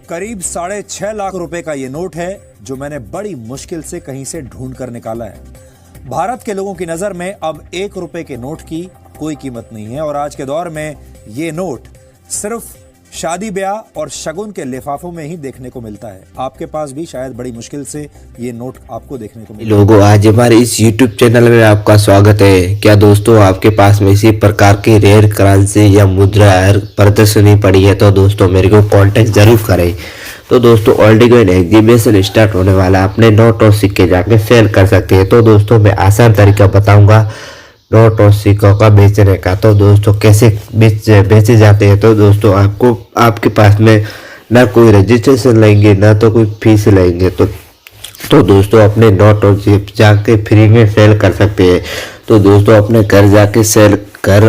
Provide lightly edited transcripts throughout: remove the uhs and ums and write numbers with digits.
करीब 6.5 लाख रुपए का ये नोट है जो मैंने बड़ी मुश्किल से कहीं से ढूंढ कर निकाला है। भारत के लोगों की नजर में अब 1 रुपए के नोट की कोई कीमत नहीं है और आज के दौर में ये नोट सिर्फ शादी ब्याह और शगुन के लिफाफों में ही देखने को मिलता है। आपके पास भी शायद बड़ी मुश्किल से ये नोट आपको देखने को मिलता है। लोगों, आज हमारे इस YouTube चैनल में आपका स्वागत है। क्या दोस्तों आपके पास में इसी प्रकार की रेयर करेंसी या मुद्रा प्रदर्शनी पड़ी है तो दोस्तों मेरे को कांटेक्ट जरूर करें। तो दोस्तों ऑलरेडी कोई एग्जीबिशन स्टार्ट होने वाला है, अपने नोट और सिक्के जाके सेल कर सकते हैं। तो दोस्तों मैं आसान तरीका बताऊंगा नोट और सिक्कों का बेचने का। तो दोस्तों कैसे बेचे जाते हैं। तो दोस्तों आपके पास में ना कोई रजिस्ट्रेशन लेंगे ना तो कोई फीस लेंगे। तो दोस्तों अपने नोट और सिक्के जाके फ्री में सेल कर सकते हैं। तो दोस्तों अपने घर जाके सेल कर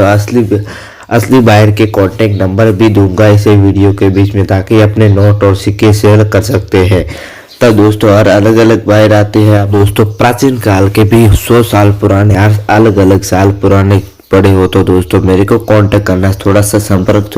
असली बायर के कॉन्टेक्ट नंबर भी दूंगा इसे वीडियो के बीच में, ताकि अपने नोट और सिक्के सेल कर सकते हैं। तब दोस्तों हर अलग अलग बायर आते हैं। दोस्तों प्राचीन काल के भी 100 साल पुराने अलग अलग साल पुराने पड़े हो तो दोस्तों मेरे को कांटेक्ट करना, थोड़ा सा संपर्क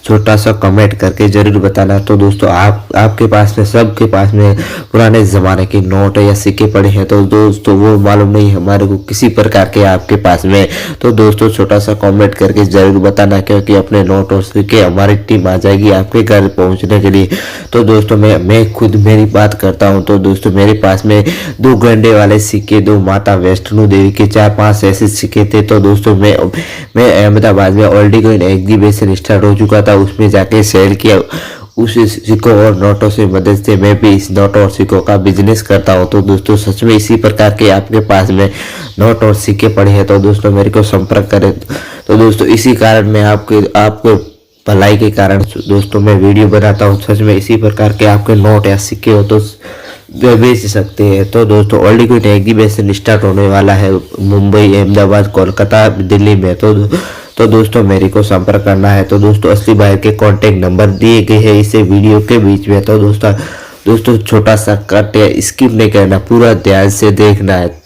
छोटा सा कमेंट करके जरूर बताना। तो दोस्तों आपके पास में सबके पास में पुराने ज़माने के नोट या सिक्के पड़े हैं तो दोस्तों वो मालूम नहीं हमारे को किसी प्रकार के आपके पास में। तो दोस्तों छोटा सा कमेंट करके जरूर बताना, क्योंकि अपने नोट और सिक्के हमारी टीम आ जाएगी आपके घर पहुँचने के लिए। तो दोस्तों मैं खुद मेरी बात करता हूँ। तो दोस्तों मेरे पास में 2 गंडे वाले सिक्के, 2 माता वैष्णो देवी के 4-5 ऐसे सिक्के थे। तो दोस्तों मैं अहमदाबाद में ऑलरेडी कोई एग्जीबिशन स्टार्ट हो चुका था, उसमें जाके सेल किया। उस सिक्कों और नोटों से मदद से मैं भी इस नोट और सिक्कों का बिजनेस करता हूं। तो दोस्तों सच में इसी प्रकार के आपके पास में नोट और सिक्के पड़े हैं तो दोस्तों मेरे को संपर्क करें। तो दोस्तों इसी कारण मैं आपको भलाई के कारण दोस्तों मैं वीडियो बनाता हूँ। सच में इसी प्रकार के आपके नोट या सिक्के हो तो बेच सकते हैं। तो दोस्तों ऑलरेडी कोई एग्जीबिशन स्टार्ट होने वाला है मुंबई, अहमदाबाद, कोलकाता, दिल्ली में। तो दोस्तों मेरे को संपर्क करना है। तो दोस्तों असली बायर के कांटेक्ट नंबर दिए गए हैं इसे वीडियो के बीच में। तो दोस्तों छोटा सा कट या स्किप नहीं करना, पूरा ध्यान से देखना है।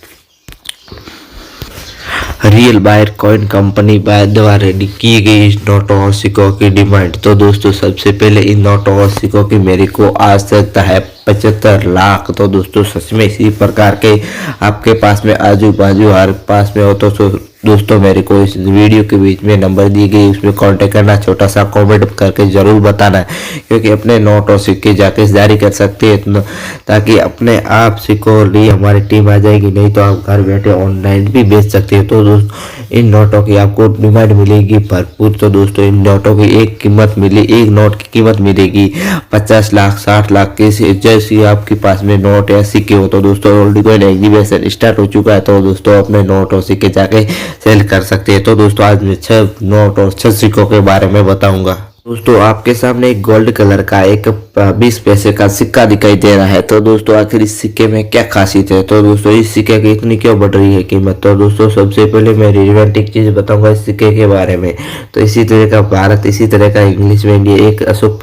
रियल बायर कॉइन कंपनी द्वारा किए गए इस नोटों और सिक्कों की डिमांड। तो दोस्तों सबसे पहले इन नोटों और सिक्कों की मेरे को आवश्यकता है 75 लाख। तो दोस्तों सच में इसी प्रकार के आपके पास में आजू बाजू हर पास में हो तो दोस्तों मेरे को इस वीडियो के बीच में नंबर दी गई उसमें कांटेक्ट करना, छोटा सा कमेंट करके जरूर बताना, क्योंकि अपने नोट और सिक्के जाके जारी कर सकते हैं ताकि अपने आप सिक्कों लिए हमारी टीम आ जाएगी। नहीं तो आप घर बैठे ऑनलाइन भी बेच सकते हैं। तो दोस्तों इन नोटों की आपको डिमांड मिलेगी भरपूर। तो दोस्तों इन नोटों की एक नोट की कीमत मिलेगी 50 लाख 60 लाख के। जैसे आपके पास में नोट या सिक्के हो तो दोस्तों ऑलरेडी कोई एग्जीबिशन स्टार्ट हो चुका है तो दोस्तों अपने नोट और सिक्के जाके सेल कर सकते हैं। तो दोस्तों आज मैं 6 नोट और 6 सिक्कों के बारे में बताऊंगा। दोस्तों आपके सामने एक गोल्ड कलर का एक 20 पैसे का सिक्का दिखाई दे रहा है। तो दोस्तों आखिर इस सिक्के में क्या खासियत है। तो दोस्तों इस सिक्के की इतनी क्यों बढ़ रही है कीमत। तो दोस्तों सबसे पहले मैं रिलेवेंट चीज बताऊंगा इस सिक्के के बारे में। तो इसी तरह का भारत, इसी तरह का इंग्लिश में इंडिया, एक अशोक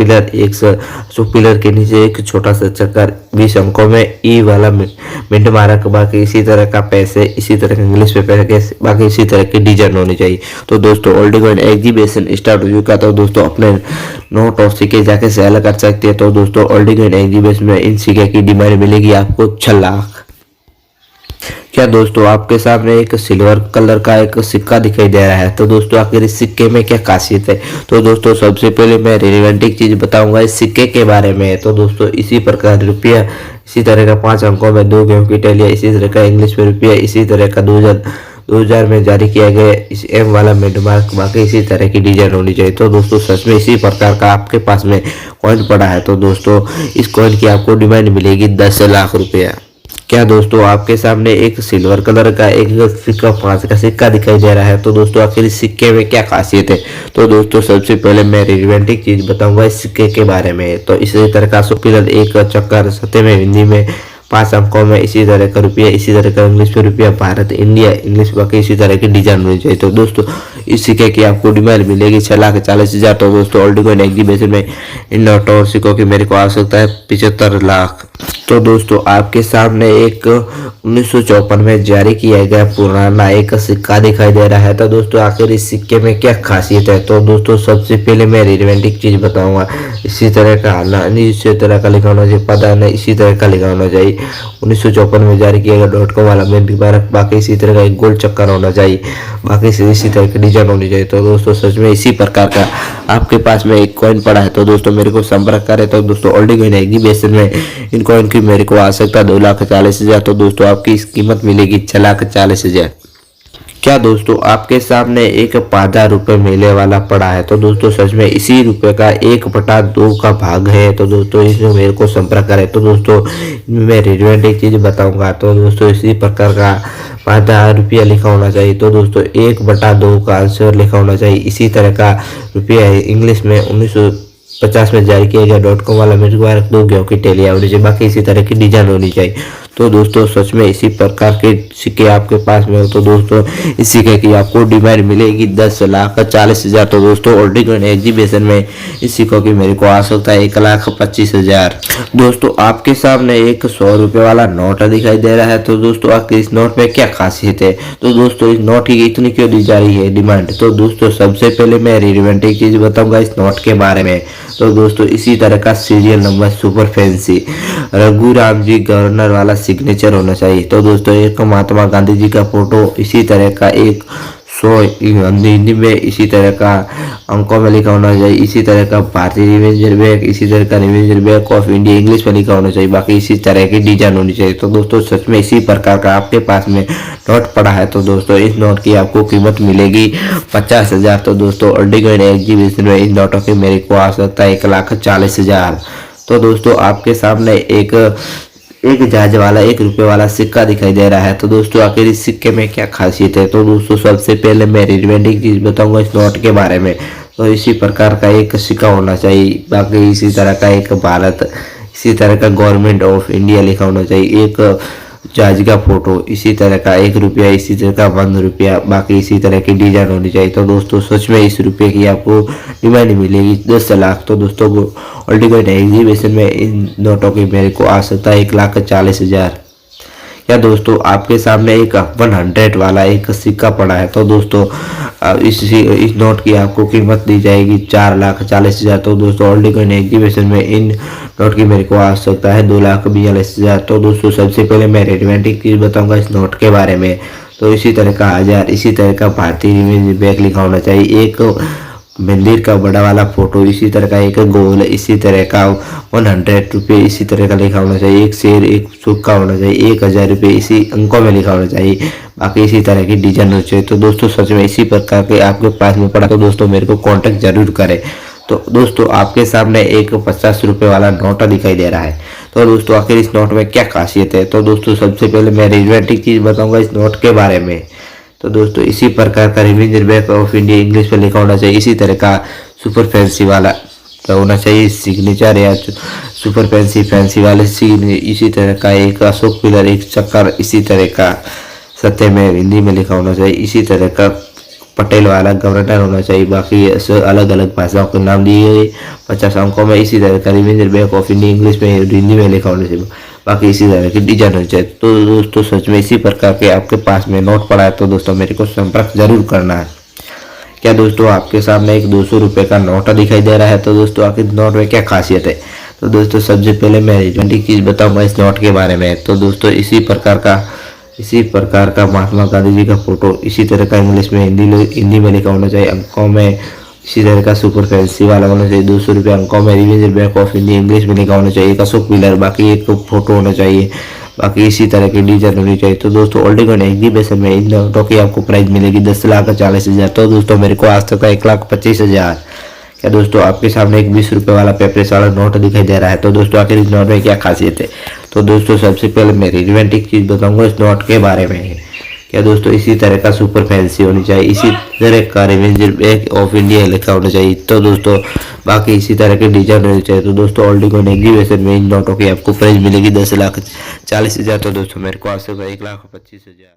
पिलर के नीचे एक छोटा सा चक्कर 20 अंकों में ई वाला मिंट मारा, बाकी इसी तरह का पैसे, इसी तरह का इंग्लिश में पैसे, बाकी इसी तरह की डिजाइन होनी चाहिए। तो दोस्तों ऑलरेडी एग्जीबिशन स्टार्ट हो चुका। तो दोस्तों अपने नोट और सिक्के जाके सेल कर सकते हैं। तो दोस्तों ऑलरेडी एग्जीबिशन में इन सिक्के की डिमांड मिलेगी आपको 6 लाख। क्या दोस्तों आपके सामने एक सिल्वर कलर का एक सिक्का दिखाई दे रहा है। तो दोस्तों आखिर इस सिक्के में क्या खासियत है। तो दोस्तों सबसे पहले मैं रिलेवेंट चीज बताऊंगा इस सिक्के के बारे में। तो दोस्तों इसी प्रकार रुपया, इसी तरह का 5 अंकों में 2 गेहूं की टैलियां, इसी तरह का इंग्लिश में रुपया, इसी तरह का 2000 में जारी किया गया इस एम वाला मिड मार्क, बाकी इसी तरह की डिजाइन होनी चाहिए। तो दोस्तों सच में इसी प्रकार का आपके पास में कॉइन पड़ा है। तो दोस्तों इस कॉइन की आपको डिमांड मिलेगी 10 लाख रुपया। क्या दोस्तों आपके सामने एक सिल्वर कलर का एक सिक्का 5 का सिक्का दिखाई दे रहा है। तो दोस्तों आखिर इस सिक्के में क्या खासियत है। तो दोस्तों सबसे पहले मैं रिलेवेंट चीज बताऊंगा इस सिक्के के बारे में। तो इसी तरह का पिलर, एक चक्कर, सत्य में हिंदी में 5 अंकों में, इसी तरह का रुपया, इसी तरह का इंग्लिश में रुपया, भारत, इंडिया, इंग्लिश, बाकी इसी तरह की डिजाइन होनी चाहिए। तो दोस्तों इस सिक्के की आपको डिमांड मिलेगी 6,40,000। तो दोस्तों ओल्ड कॉइन एग्जीबिशन में इन नोट और सिक्कों की मेरे को आवश्यकता है 75 लाख। तो दोस्तों आपके सामने एक 1954 में जारी किया गया पुराना एक सिक्का दिखाई दे रहा है। तो दोस्तों आखिर इस सिक्के में क्या खासियत है, तो दोस्तों सबसे पहले मैं रिलेवेंटिक चीज बताऊंगा। इसी तरह का आना नहीं, इसी तरह का लिखा होना चाहिए, पता नहीं इसी तरह का लिखा होना चाहिए। 1954 में जारी किया गया .com वाला में बाकी इसी तरह का एक गोल चक्कर होना चाहिए, बाकी इसी तरह की डिजाइन होनी चाहिए। तो दोस्तों सच में इसी प्रकार का आपके पास में एक कॉइन पड़ा है तो दोस्तों मेरे को संपर्क करें। तो दोस्तों ओल्ड कॉइन एग्जीबिशन में इन कॉइन की मेरे को आवश्यकता 2,40,000। तो दोस्तों आपकी इस कीमत मिलेगी 6,40,000। क्या दोस्तों आपके सामने एक 5,000 रुपये मिलने वाला पड़ा है, तो दोस्तों सच में इसी रुपए का 1/2 का भाग है। तो दोस्तों इसमें मेरे को संपर्क करें। तो दोस्तों मैं रिलेवेंट एक चीज बताऊंगा। तो दोस्तों इसी प्रकार का 5,000 रुपया लिखा होना चाहिए। तो दोस्तों 1/2 का आंसर लिखा होना चाहिए। इसी तरह का रुपया इंग्लिश में 1950 में जारी किया गया .com वाला मेरे को रख दो गेहूं की टेलिया होनी चाहिए, बाकी इसी तरह की डिजाइन होनी चाहिए। तो दोस्तों सच में इसी प्रकार के सिक्के आपके पास में हो तो दोस्तों इस सिक्के की आपको डिमांड मिलेगी 10,40,000। तो दोस्तों ओल्ड कॉइन एग्जीबिशन में इस सिक्कों की मेरे को आवश्यकता है 1,25,000। दोस्तों आपके सामने एक 100 रुपये वाला नोट दिखाई दे रहा है। तो दोस्तों आपके इस नोट में क्या खासियत है, तो दोस्तों इस नोट की इतनी क्यों दी जा रही है डिमांड। तो दोस्तों सबसे पहले मैं रिलेवेंट एक चीज बताऊंगा इस नोट के बारे में। तो दोस्तों इसी तरह का serial number super fancy Raghuram ji governor वाला सिग्नेचर होना चाहिए। तो दोस्तों एक महात्मा गांधी जी का फोटो, इसी तरह का एक 100 हिंदी में इसी तरह का अंकों में लिखा होना चाहिए। इसी तरह का भारतीय रिवेंजर बैंक, इसी तरह का revenger bank of India English में लिखा होना चाहिए, बाकी इसी तरह की डिजाइन होनी चाहिए। तो दोस्तों सच में इसी प्रकार का आपके पास में नोट पड़ा है। तो दोस्तों इस नोट की आपको कीमत मिलेगी 50,000। तो दोस्तों ओल्ड कॉइन एग्जीबिशन में इन नोटों की मेरे को आवश्यकता है 1,40,000। तो दोस्तों आपके सामने एक जहाज वाला 1 रुपये वाला सिक्का दिखाई दे रहा है। तो दोस्तों आखिर इस सिक्के में क्या खासियत है, तो दोस्तों सबसे पहले मैं रिलेवेंट चीज बताऊंगा इस नोट के बारे में। तो इसी प्रकार का एक सिक्का होना चाहिए, बाकी इसी तरह का एक भारत, इसी तरह का गवर्नमेंट ऑफ इंडिया लिखा होना चाहिए, एक जहाज का फोटो, इसी तरह का 1 रुपया, इसी तरह का 1 रुपया, बाकी इसी तरह की डिजाइन होनी चाहिए। तो दोस्तों सच में इस रुपये की आपको डिमांड मिलेगी 10 लाख। तो दोस्तों ओल्ड कॉइन एग्जीबिशन में इन नोटों की मेरे को आवश्यकता है 1,40,000। या दोस्तों आपके सामने एक 100 वाला एक सिक्का पड़ा है। तो दोस्तों इस नोट की आपको कीमत दी जाएगी 4,40,000। तो दोस्तों ओल्ड कॉइन एग्जीबिशन में इन नोट की मेरे को आवश्यकता है 2,42,000। तो दोस्तों सबसे पहले मैं रिलेवेंट चीज बताऊंगा इस नोट के बारे में। तो इसी तरह का 1000, इसी तरह का भारतीय रिवेंज बैंक लिखा होना चाहिए, एक मंदिर का बड़ा वाला फोटो, इसी तरह का एक गोल, इसी तरह का 100 रुपये इसी तरह का लिखा होना चाहिए, एक शेर एक सूखा होना चाहिए, 1,000 रुपये इसी अंकों में लिखा होना चाहिए, बाकी इसी तरह की डिजाइन होनी चाहिए। तो दोस्तों सच में इसी प्रकार के आपके पास में पड़ा तो दोस्तों मेरे को कांटेक्ट जरूर करें। तो दोस्तों आपके सामने एक 50 रुपये वाला नोट दिखाई दे रहा है। तो दोस्तों आखिर इस नोट में क्या खासियत है, तो दोस्तों सबसे पहले मैं रिलेवेंट चीज बताऊंगा इस नोट के बारे में। तो दोस्तों इसी प्रकार का revenger bank of India English में लिखा होना चाहिए, इसी तरह का सुपर फैंसी वाला होना चाहिए सिग्नेचर या सुपर फैंसी वाले इसी तरह का एक अशोक पिलर, एक चक्कर, इसी तरह का सत्य में हिंदी में लिखा होना चाहिए, इसी तरह का पटेल वाला गवर्नर होना चाहिए, बाकी अलग अलग भाषाओं के नाम दिए गए 50 अंकों में, इसी तरह का revenger bank of India English में हिंदी में लिखा होना चाहिए, बाकी इसी तरह की डिजाइन होनी चाहिए। तो दोस्तों सच में इसी प्रकार के आपके पास में नोट पड़ा है तो दोस्तों मेरे को संपर्क जरूर करना है। क्या दोस्तों आपके सामने एक 200 रुपये का नोट दिखाई दे रहा है, तो दोस्तों आखिर नोट में क्या खासियत है, तो दोस्तों सबसे पहले मैं रिलेवेंट चीज बताऊंगा इस नोट के बारे में। तो दोस्तों इसी प्रकार का महात्मा गांधी जी का फोटो, इसी तरह का इंग्लिश में हिंदी में लिखा होना चाहिए, अंकों में इसी तरह का सुपर फैंसी वाला होना चाहिए, 200 रुपये अंकों में revenger bank of India English में लिखा होना चाहिए, एक अशोक पिलर, बाकी एक फोटो होना चाहिए, बाकी इसी तरह की डिजाइन होनी चाहिए। तो दोस्तों ओल्ड कॉइन एग्जीबिशन में इन नोटों की आपको प्राइस मिलेगी 10,40,000। तो दोस्तों मेरे को आज तक 1,25,000। क्या दोस्तों आपके सामने एक 20 रुपये वाला पेपरेस वाला नोट दिखाई दे रहा है, तो दोस्तों आखिर इस नोट में क्या खासियत है, तो दोस्तों सबसे पहले मैं रिलेवेंट चीज बताऊंगा इस नोट के बारे में। क्या दोस्तों इसी तरह का सुपर फैंसी होनी चाहिए, इसी तरह का रिवेंजर बैंक ऑफ इंडिया लिखा होना चाहिए, तो दोस्तों बाकी इसी तरह के डिजाइन होनी चाहिए। तो दोस्तों ओल्ड कॉइन एग्जीबिशन में इन नोटों की आपको प्राइस मिलेगी 10,40,000। तो दोस्तों मेरे को आपसे 1,25,000।